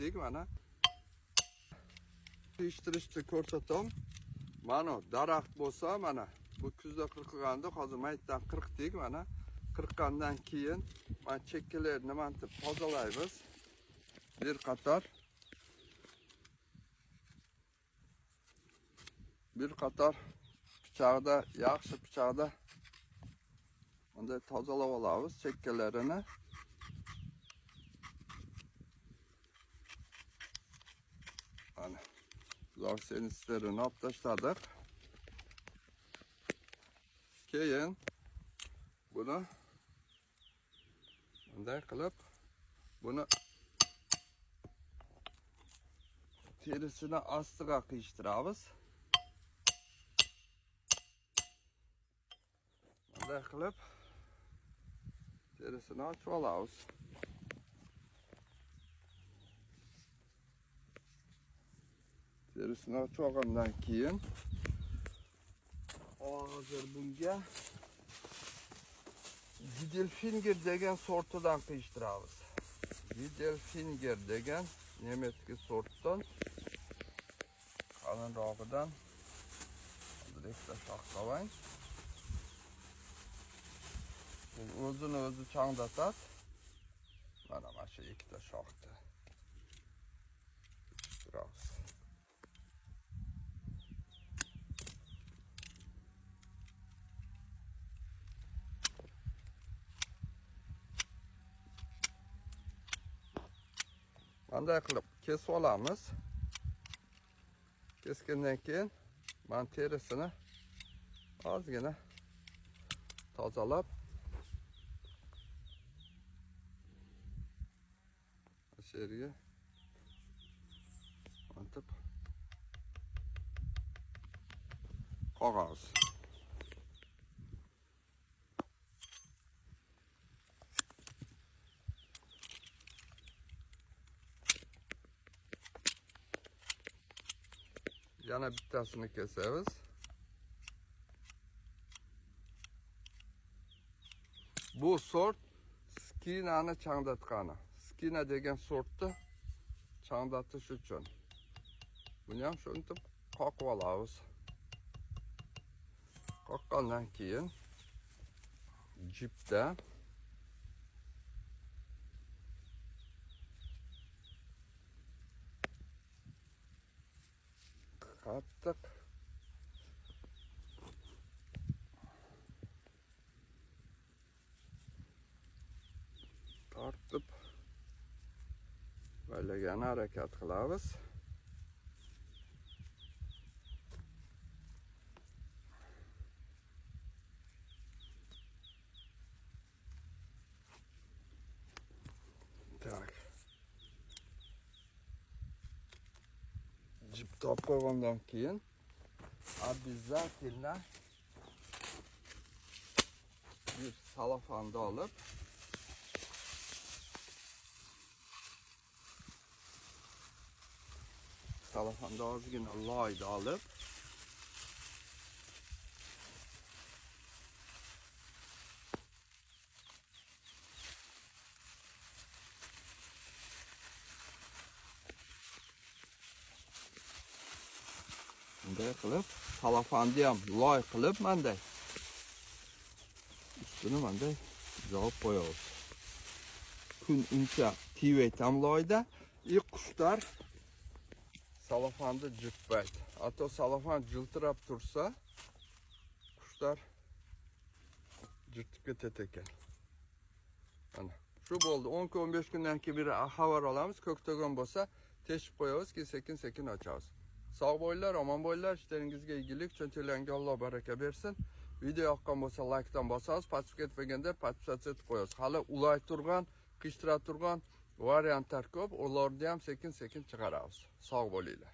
qirqdik mana. Eshittirishni ko'rsatam. Mana daraxt bo'lsa mana bu kuzda qirqilganda hozir maytdan qirqdik mana. Qirqqandan keyin mana chekkalarni mantib tozalaymiz. Bir qator pichoqda, yaxshi pichoqda bunday tozalab olamiz chekkalarini. Mana zorsenistlerini olib tashladik. Keyin buni bunday qilib buni terisini ostiga qiyishtiramiz. Bunday qilib terisini ochib olamiz. Terisini ochib olgandan keyin hozir bunga Gidelfinger degan sortidan qiyishtiramiz. Gidelfinger degan nemetki sortdan qalinrog'idan direkta shoxlavang. Bu o'zini o'zi changdatadi. Mana shu ikkita shoxda. Qiyishtiramiz. Bunday qilib kesib olamiz. Kesgandan keyin men terisini ozgina tozalab shu yerga mantib qo'yamiz. Yana bittasini kesamiz. Bu sort skinani changdatgani. Skina degan sortni changdatish uchun. Buni ham shunday qoqib olamiz. Qoqqandan keyin jipda qattiq tortib bo'lagani harakat qilamiz. Tak. Jip topib qo'ygandan keyin обязательно bir salofanda olib salofanda ozgina loyni olib bunday qilib salofandi ham loy qilib manday ustini manday javob qo'yamiz. Kun uncha tivetam loyda qushlar salofandi jipbaydi. Hatto salofan jiltirab tursa qushlar jirtib ketar ekan. Mana shu bo'ldi. 10-15 kundan keyin bir xabar olamiz. Ko'ktagon bo'lsa teshib qo'yamiz, sekin-sekin ochamiz. Sog' bo'linglar, omon bo'linglar, ishlaringizga igilik, cho'ntaklaringga Alloh baraka bersin. Video yoqqan bo'lsa like-dan bosasiz, patib ketmaganda podpisatsiya etib qo'yasiz. Hali ulay turgan, qishtira turgan variantlar ko'p, ularni ham sekin-sekin chiqaramiz. Sog' bo'linglar.